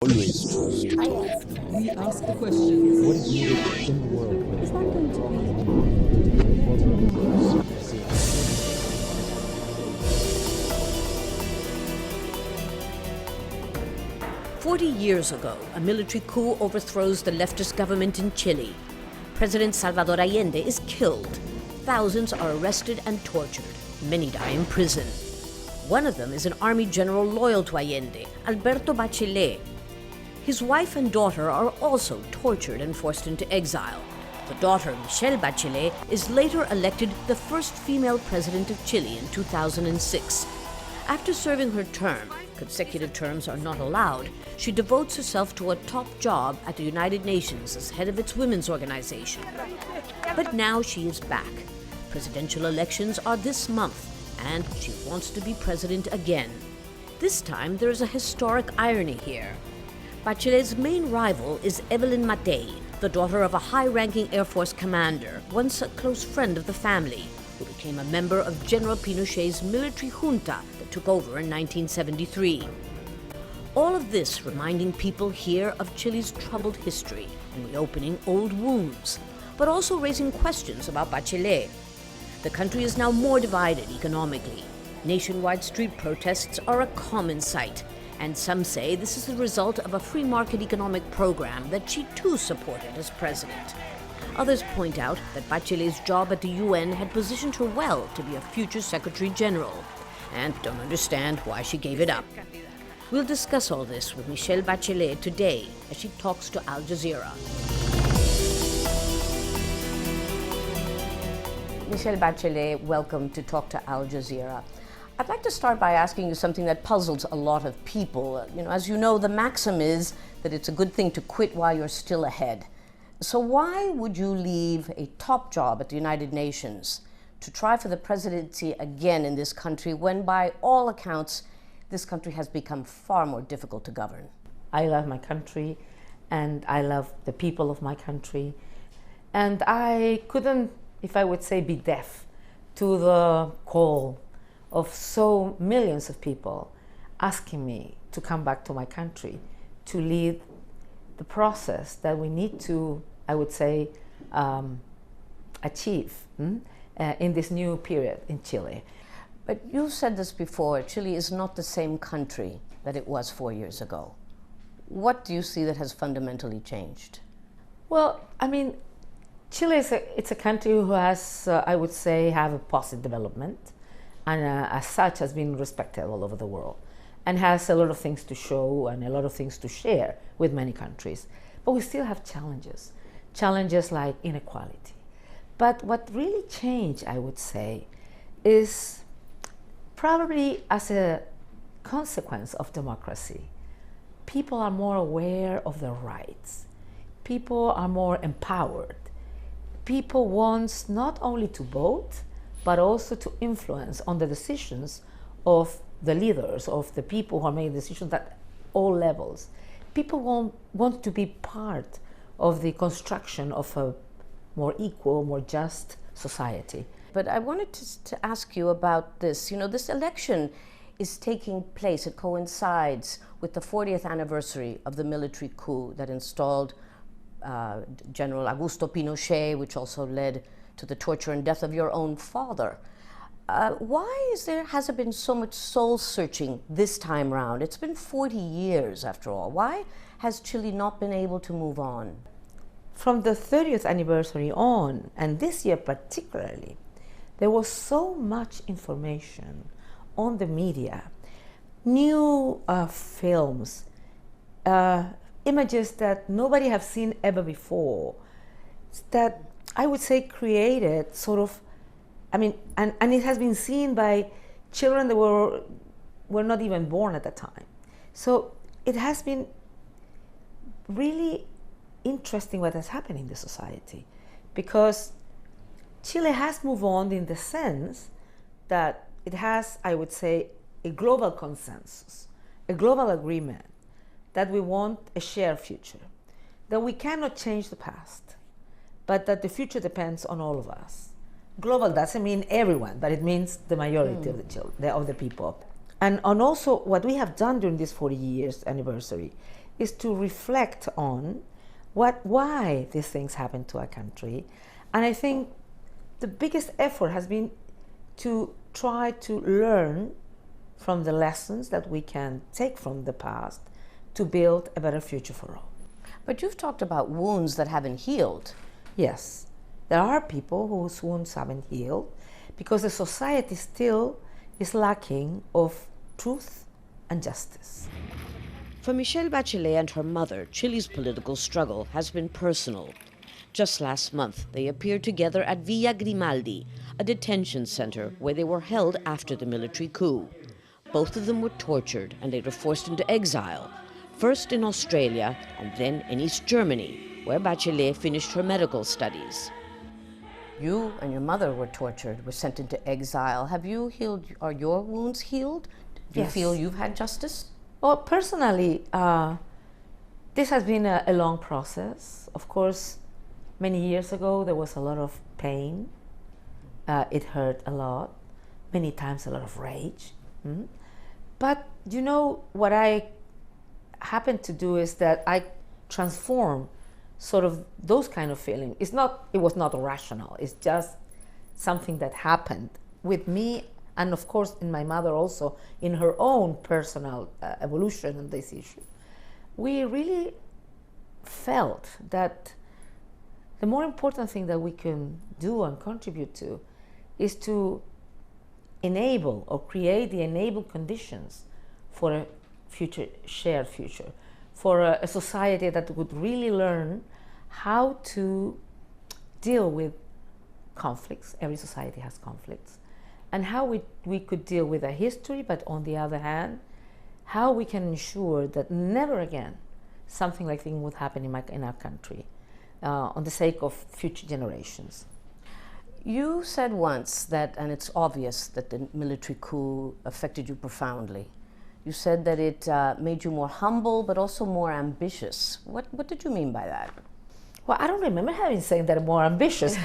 Always true. We ask the questions. What is needed in the world? Is that going to be? 40 years ago, a military coup overthrows the leftist government in Chile. President Salvador Allende is killed. Thousands are arrested and tortured. Many die in prison. One of them is an army general loyal to Allende, Alberto Bachelet. His wife and daughter are also tortured and forced into exile. The daughter, Michelle Bachelet, is later elected the first female president of Chile in 2006. After serving her term, consecutive terms are not allowed, she devotes herself to a top job at the United Nations as head of its women's organization. But now she is back. Presidential elections are this month, and she wants to be president again. This time, there is a historic irony here. Bachelet's main rival is Evelyn Matthei, the daughter of a high-ranking Air Force commander, once a close friend of the family, who became a member of General Pinochet's military junta that took over in 1973. All of this reminding people here of Chile's troubled history and reopening old wounds, but also raising questions about Bachelet. The country is now more divided economically. Nationwide street protests are a common sight, and some say this is the result of a free market economic program that she too supported as president. Others point out that Bachelet's job at the UN had positioned her well to be a future Secretary General, and don't understand why she gave it up. We'll discuss all this with Michelle Bachelet today as she talks to Al Jazeera. Michelle Bachelet, welcome to Talk to Al Jazeera. I'd like to start by asking you something that puzzles a lot of people. As you know, the maxim is that it's a good thing to quit while you're still ahead. So why would you leave a top job at the United Nations to try for the presidency again in this country when, by all accounts, this country has become far more difficult to govern? I love my country, and I love the people of my country. And I couldn't, if I would say, be deaf to the call of so millions of people asking me to come back to my country to lead the process that we need to, I would say, achieve in this new period in Chile. But you said this before, Chile is not the same country that it was 4 years ago. What do you see that has fundamentally changed? Well, I mean, Chile it's a country who has, I would say, have a positive development, and as such has been respected all over the world, and has a lot of things to show and a lot of things to share with many countries. But we still have challenges like inequality. But what really changed, I would say, is probably as a consequence of democracy. People are more aware of their rights. People are more empowered. People want not only to vote, but also to influence on the decisions of the leaders, of the people who are making decisions at all levels. People want to be part of the construction of a more equal, more just society. But I wanted to ask you about this. This election is taking place. It coincides with the 40th anniversary of the military coup that installed General Augusto Pinochet, which also led to the torture and death of your own father. Why has there been so much soul-searching this time round? It's been 40 years, after all. Why has Chile not been able to move on? From the 30th anniversary on, and this year particularly, there was so much information on the media, new films, images that nobody have seen ever before, that I would say created sort of, and it has been seen by children that were not even born at the time. So it has been really interesting what has happened in the society, because Chile has moved on in the sense that it has, I would say, a global consensus, a global agreement that we want a shared future, that we cannot change the past, but that the future depends on all of us. Global doesn't mean everyone, but it means the majority of the people. And also what we have done during this 40 years anniversary is to reflect on why these things happen to our country. And I think the biggest effort has been to try to learn from the lessons that we can take from the past to build a better future for all. But you've talked about wounds that haven't healed. Yes, there are people whose wounds haven't healed because the society still is lacking of truth and justice. For Michelle Bachelet and her mother, Chile's political struggle has been personal. Just last month, they appeared together at Villa Grimaldi, a detention center where they were held after the military coup. Both of them were tortured and later forced into exile, first in Australia and then in East Germany, where Bachelet finished her medical studies. You and your mother were tortured, were sent into exile. Have you healed? Are your wounds healed? Do you Yes. feel you've had justice? Well, personally, this has been a long process. Of course, many years ago, there was a lot of pain. It hurt a lot, many times a lot of rage. But you know, what I happened to do is that I transform sort of those kind of feelings. It was not rational. It's just something that happened with me, and of course in my mother also, in her own personal evolution on this issue. We really felt that the more important thing that we can do and contribute to is to enable or create the enable conditions for a future, shared future, for a society that would really learn how to deal with conflicts. Every society has conflicts. And how we could deal with a history, but on the other hand, how we can ensure that never again something like this would happen in our country, on the sake of future generations. You said once that, and it's obvious that the military coup affected you profoundly. You said that it made you more humble, but also more ambitious. What did you mean by that? Well, I don't remember having saying that I'm more ambitious.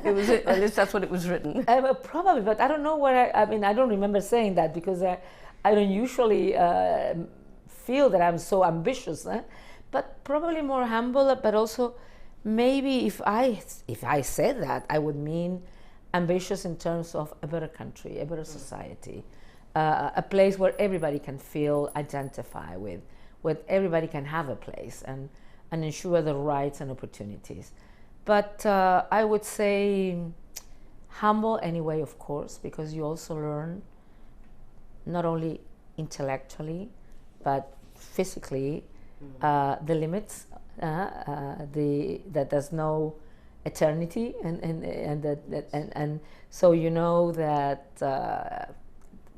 It was, at least that's what it was written. Probably, but I don't know what I mean, I don't remember saying that because I don't usually feel that I'm so ambitious. But probably more humble, but also maybe if I said that, I would mean ambitious in terms of a better country, a better society, a place where everybody can feel identify with, where everybody can have a place and ensure the rights and opportunities. But I would say humble anyway, of course, because you also learn not only intellectually, but physically, the limits, that there's no eternity, and so you know that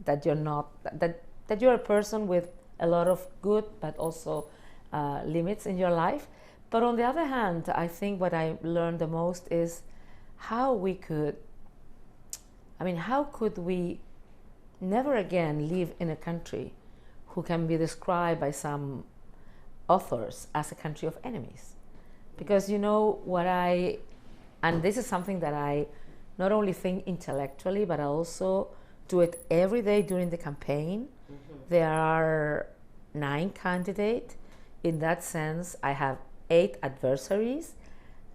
that you're not that you're a person with a lot of good, but also limits in your life. But on the other hand, I think what I learned the most is how could we never again live in a country who can be described by some authors as a country of enemies. Because you know what and this is something that I not only think intellectually, but I also do it every day during the campaign. There are 9 candidates. In that sense, I have 8 adversaries,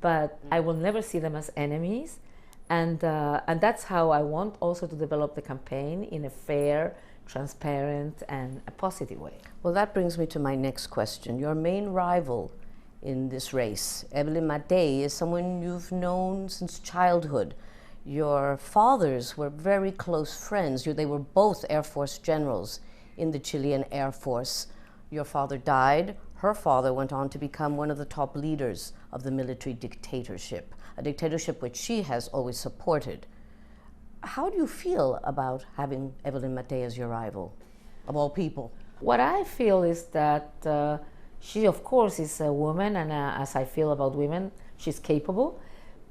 but I will never see them as enemies. And that's how I want also to develop the campaign in a fair, transparent, and a positive way. Well, that brings me to my next question. Your main rival in this race, Evelyn Matthei, is someone you've known since childhood. Your fathers were very close friends. They were both Air Force generals in the Chilean Air Force. Your father died. Her father went on to become one of the top leaders of the military dictatorship, a dictatorship which she has always supported. How do you feel about having Evelyn Matthei as your rival, of all people? What I feel is that she, of course, is a woman, and as I feel about women, she's capable.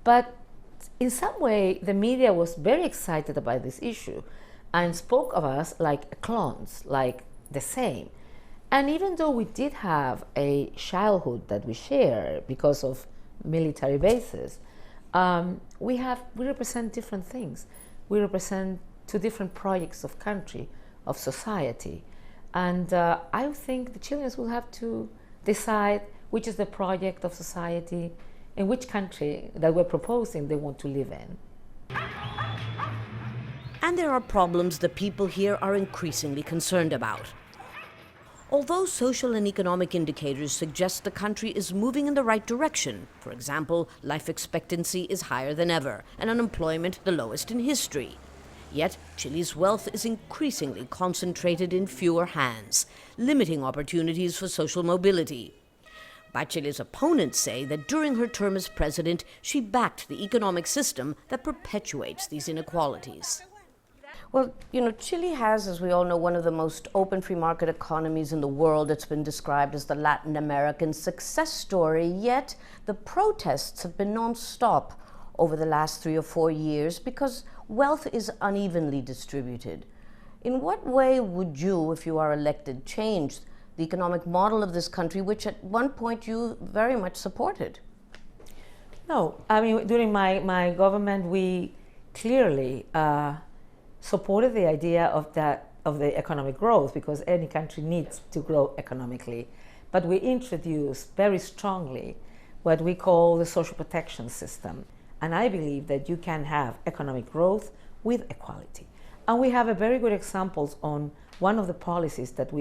But in some way, the media was very excited about this issue and spoke of us like clones, like the same. And even though we did have a childhood that we share because of military bases, we represent different things. We represent 2 different projects of country, of society. And I think the Chileans will have to decide which is the project of society in which country that we're proposing they want to live in. And there are problems the people here are increasingly concerned about. Although social and economic indicators suggest the country is moving in the right direction, for example, life expectancy is higher than ever and unemployment the lowest in history. Yet, Chile's wealth is increasingly concentrated in fewer hands, limiting opportunities for social mobility. Bachelet's opponents say that during her term as president, she backed the economic system that perpetuates these inequalities. Well, Chile has, as we all know, one of the most open free market economies in the world. It's been described as the Latin American success story, yet the protests have been non-stop over the last 3 or 4 years because wealth is unevenly distributed. In what way would you, if you are elected, change the economic model of this country, which at one point you very much supported? No, I mean, during my government, we clearly supported the idea of the economic growth, because any country needs to grow economically. But we introduced very strongly what we call the social protection system. And I believe that you can have economic growth with equality. And we have a very good examples on one of the policies that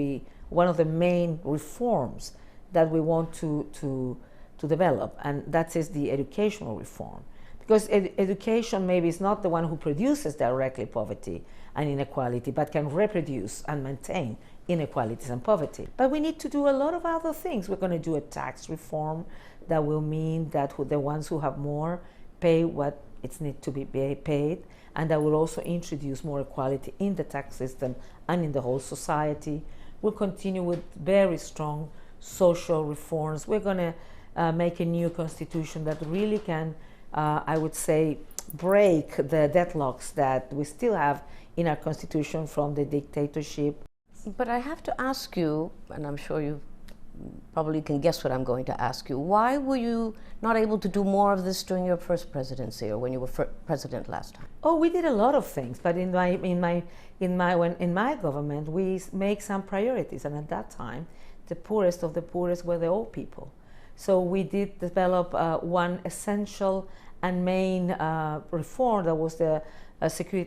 one of the main reforms that we want to develop, and that is the educational reform. Because education maybe is not the one who produces directly poverty and inequality, but can reproduce and maintain inequalities and poverty. But we need to do a lot of other things. We're going to do a tax reform that will mean that the ones who have more pay what it needs to be paid, and that will also introduce more equality in the tax system and in the whole society. We'll continue with very strong social reforms. We're going to make a new constitution that really can I would say, break the deadlocks that we still have in our constitution from the dictatorship. But I have to ask you, and I'm sure you probably can guess what I'm going to ask you, why were you not able to do more of this during your first presidency or when you were president last time? Oh, we did a lot of things, but in my government, we make some priorities, and at that time, the poorest of the poorest were the old people. So we did develop one essential and main reform that was the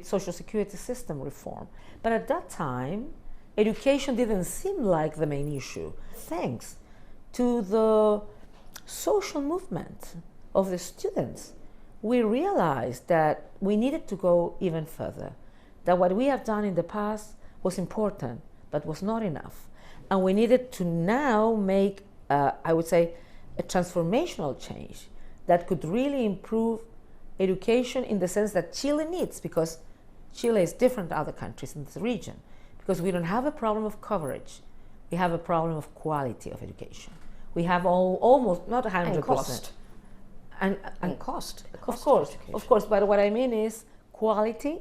social security system reform. But at that time, education didn't seem like the main issue. Thanks to the social movement of the students, we realized that we needed to go even further, that what we have done in the past was important, but was not enough. And we needed to now make, I would say, a transformational change that could really improve education in the sense that Chile needs, because Chile is different to other countries in this region, because we don't have a problem of coverage, we have a problem of quality of education. We have almost, not 100%. And cost. And cost. Of course, but what I mean is quality,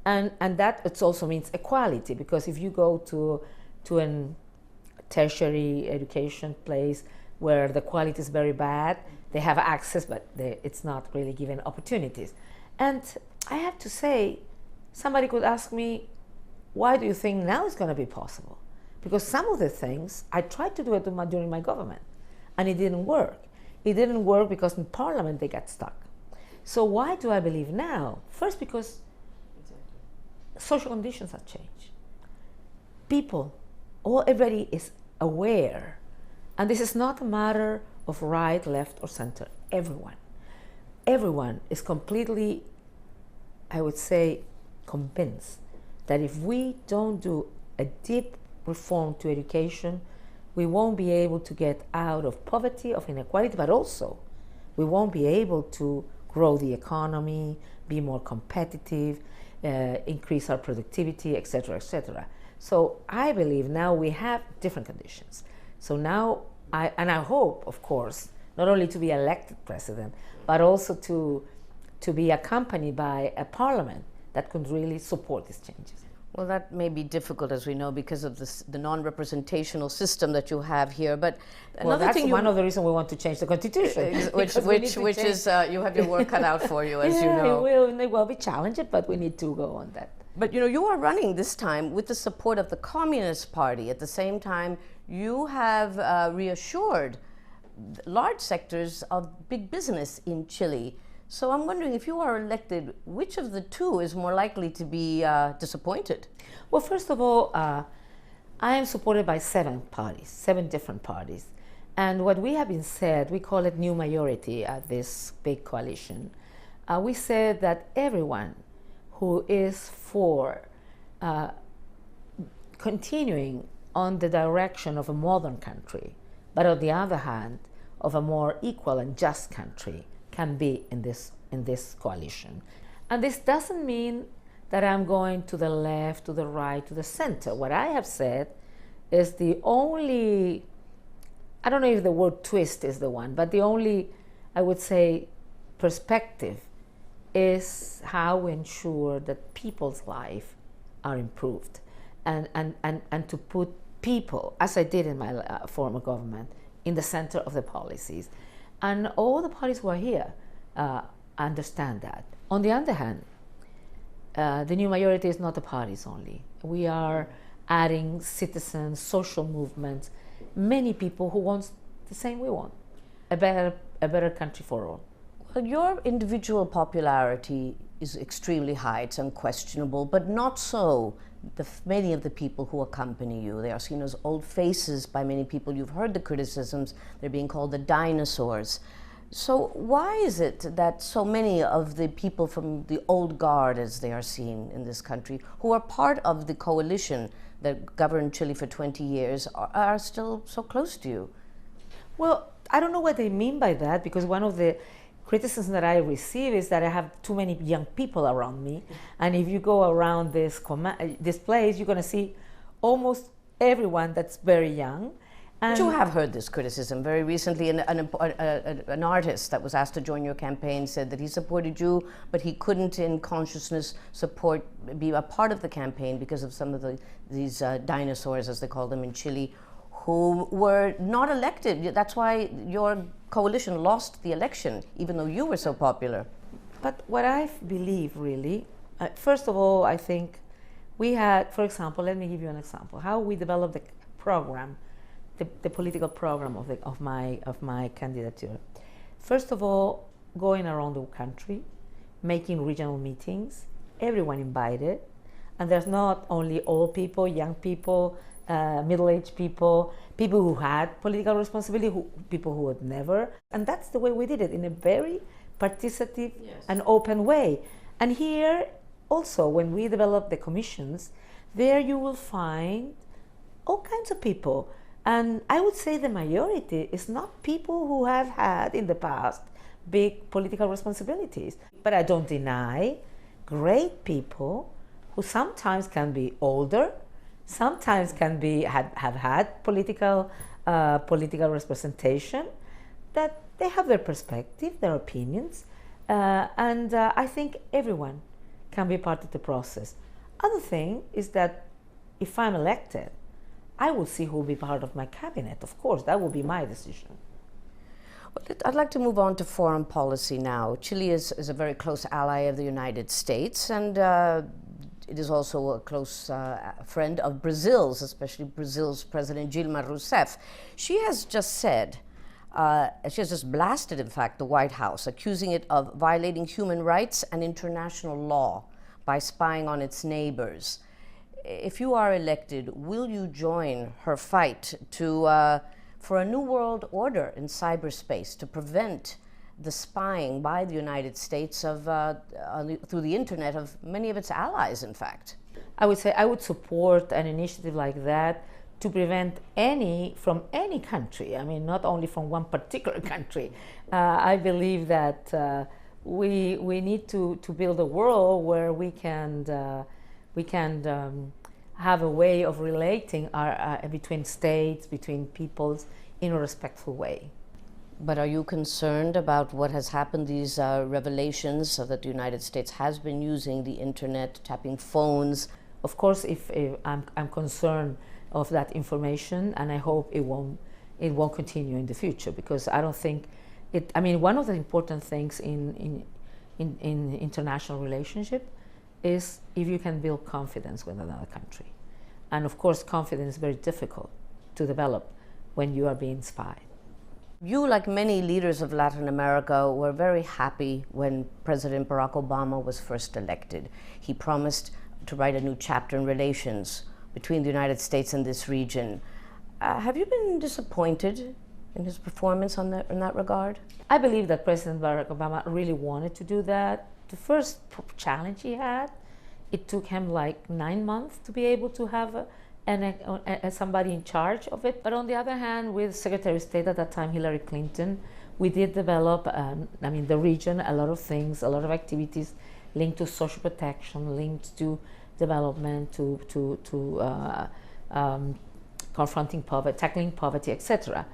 and that it also means equality, because if you go to a tertiary education place where the quality is very bad, they have access, but it's not really given opportunities. And I have to say, somebody could ask me, why do you think now it's going to be possible? Because some of the things, I tried to do it during my government, and it didn't work. It didn't work because in Parliament they got stuck. So why do I believe now? First, because social conditions have changed. Everybody is aware. And this is not a matter of right, left, or center. Everyone is completely, I would say, convinced that if we don't do a deep reform to education, we won't be able to get out of poverty, of inequality, but also we won't be able to grow the economy, be more competitive, increase our productivity, etc., etc. So I believe now we have different conditions. So now, I hope, of course, not only to be elected president, but also to be accompanied by a parliament that could really support these changes. Well, that may be difficult, as we know, because of the non-representational system that you have here. But another that's thing, one of the reasons we want to change the constitution. which is you have your work cut out for you, as you know. It will be challenging, but we need to go on that. But you are running this time with the support of the Communist Party. At the same time, you have reassured large sectors of big business in Chile. So I'm wondering, if you are elected, which of the two is more likely to be disappointed? Well, first of all, I am supported by 7 parties, 7 different parties. And what we have been said, we call it new majority at this big coalition. We said that everyone who is for continuing on the direction of a modern country, but on the other hand, of a more equal and just country, can be in this coalition. And this doesn't mean that I'm going to the left, to the right, to the center. What I have said is the only, I don't know if the word twist is the one, but the only, I would say, perspective is how we ensure that people's lives are improved and to put people, as I did in my former government, in the center of the policies. And all the parties who are here understand that. On the other hand, the new majority is not the parties only. We are adding citizens, social movements, many people who want the same we want, a better country for all. Well, your individual popularity is extremely high, it's unquestionable, but not so many of the people who accompany you. They are seen as old faces by many people. You've heard the criticisms. They're being called the dinosaurs. So why is it that so many of the people from the old guard, as they are seen in this country, who are part of the coalition that governed Chile for 20 years, are still so close to you? Well, I don't know what they mean by that, because one of the criticism that I receive is that I have too many young people around me. And if you go around this place, you're going to see almost everyone that's very young. But you have heard this criticism. Very recently, an artist that was asked to join your campaign said that he supported you, but he couldn't in consciousness be a part of the campaign because of some of these dinosaurs, as they call them in Chile, who were not elected. That's why your coalition lost the election, even though you were so popular. But what I believe, really, first of all, I think we had, for example, let me give you an example, how we developed the program, the political program of my candidature. First of all, going around the country, making regional meetings, everyone invited, and there's not only old people, young people, middle-aged people, people who had political responsibility, people who had never. And that's the way we did it, in a very participative and open way. And here also, when we develop the commissions, there you will find all kinds of people. And I would say the majority is not people who have had in the past big political responsibilities. But I don't deny great people who sometimes can be older, sometimes can be have had political representation, that they have their perspective, their opinions, and I think everyone can be part of the process. Other thing is that if I'm elected, I will see who will be part of my cabinet. Of course, that will be my decision. Well, I'd like to move on to foreign policy now. Chile is a very close ally of the United States, and it is also a close friend of Brazil's, especially Brazil's President Dilma Rousseff. She has just said, she has just blasted, in fact, the White House, accusing it of violating human rights and international law by spying on its neighbors. If you are elected, will you join her fight for a new world order in cyberspace to prevent the spying by the United States through the internet of many of its allies, in fact? I would say I would support an initiative like that to prevent from any country. I mean, not only from one particular country. I believe that we need to build a world where we can have a way of relating between states, between peoples, in a respectful way. But are you concerned about what has happened, these revelations that the United States has been using the internet, tapping phones? Of course, if I'm concerned of that information, and I hope it won't continue in the future, because I don't think I mean, one of the important things in international relationship is if you can build confidence with another country. And of course, confidence is very difficult to develop when you are being spied. You, like many leaders of Latin America, were very happy when President Barack Obama was first elected. He promised to write a new chapter in relations between the United States and this region. Have you been disappointed in his performance in that regard? I believe that President Barack Obama really wanted to do that. The first challenge he had, it took him like 9 months to be able to have somebody in charge of it. But on the other hand, with Secretary of State at that time, Hillary Clinton, we did develop, the region, a lot of things, a lot of activities linked to social protection, linked to development, to confronting poverty, tackling poverty, etc.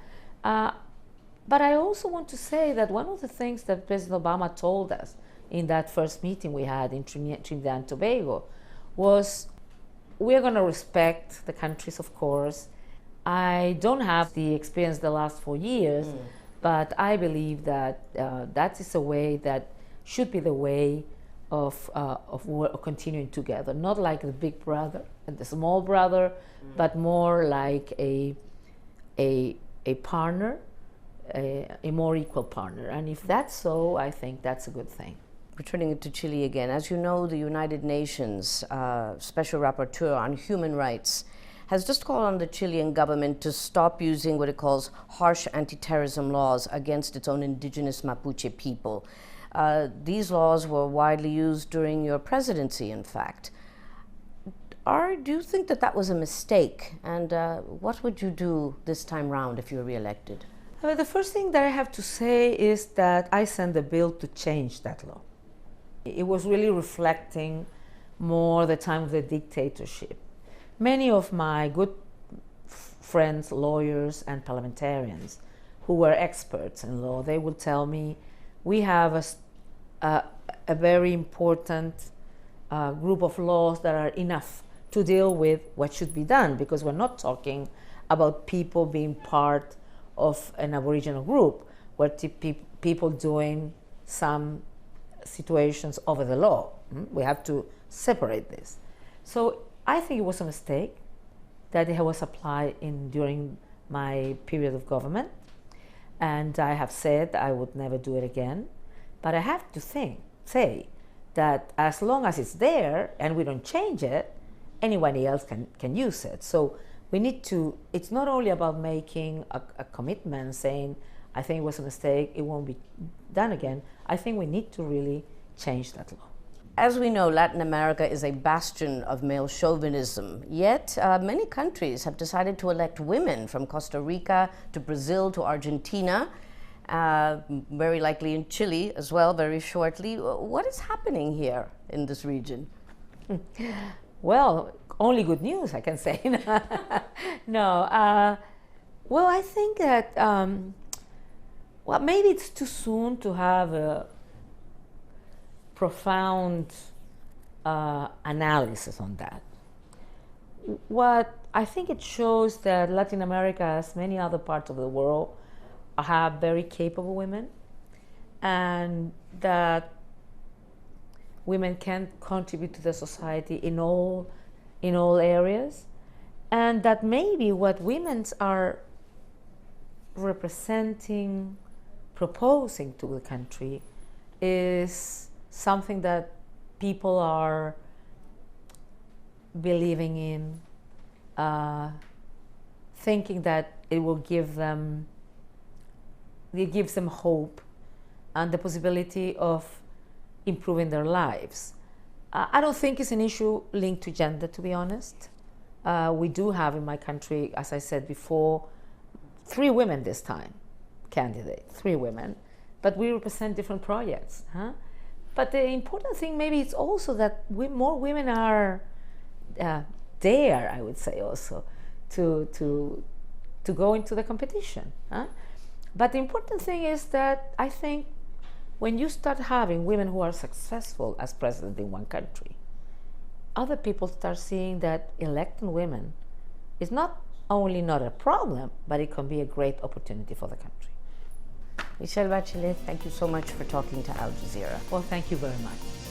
But I also want to say that one of the things that President Obama told us in that first meeting we had in Trinidad and Tobago was, we are going to respect the countries, of course. I don't have the experience the last 4 years, but I believe that that is a way that should be the way of continuing together, not like the big brother and the small brother, but more like a partner, a more equal partner. And if that's so, I think that's a good thing. Returning to Chile again, as you know, the United Nations Special Rapporteur on Human Rights has just called on the Chilean government to stop using what it calls harsh anti-terrorism laws against its own indigenous Mapuche people. These laws were widely used during your presidency, in fact. Do you think that that was a mistake? And what would you do this time round if you were re-elected? The first thing that I have to say is that I sent a bill to change that law. It was really reflecting more the time of the dictatorship. Many of my good friends, lawyers and parliamentarians who were experts in law, they would tell me, we have a very important group of laws that are enough to deal with what should be done, because we're not talking about people being part of an Aboriginal group, where people doing some situations over the law. We have to separate this. So I think it was a mistake that it was applied during my period of government, and I have said I would never do it again. But I have to say that as long as it's there and we don't change it, anybody else can use it. So we need to, it's not only about making a commitment saying, I think it was a mistake, it won't be done again. I think we need to really change that law. As we know, Latin America is a bastion of male chauvinism, yet many countries have decided to elect women, from Costa Rica to Brazil to Argentina, very likely in Chile as well very shortly. What is happening here in this region? Well, only good news, I can say. No. Well, I think that, maybe it's too soon to have a profound analysis on that. What I think it shows that Latin America, as many other parts of the world, have very capable women, and that women can contribute to the society in all areas, and that maybe what women are representing, proposing to the country is something that people are believing in, thinking that it gives them hope and the possibility of improving their lives. I don't think it's an issue linked to gender, to be honest. We do have in my country, as I said before, 3 women this time, candidates, 3 women, but we represent different projects. But the important thing maybe is also that more women are there, I would say also, to go into the competition. But the important thing is that I think when you start having women who are successful as president in one country, other people start seeing that electing women is not only not a problem, but it can be a great opportunity for the country. Michelle Bachelet, thank you so much for talking to Al Jazeera. Well, thank you very much.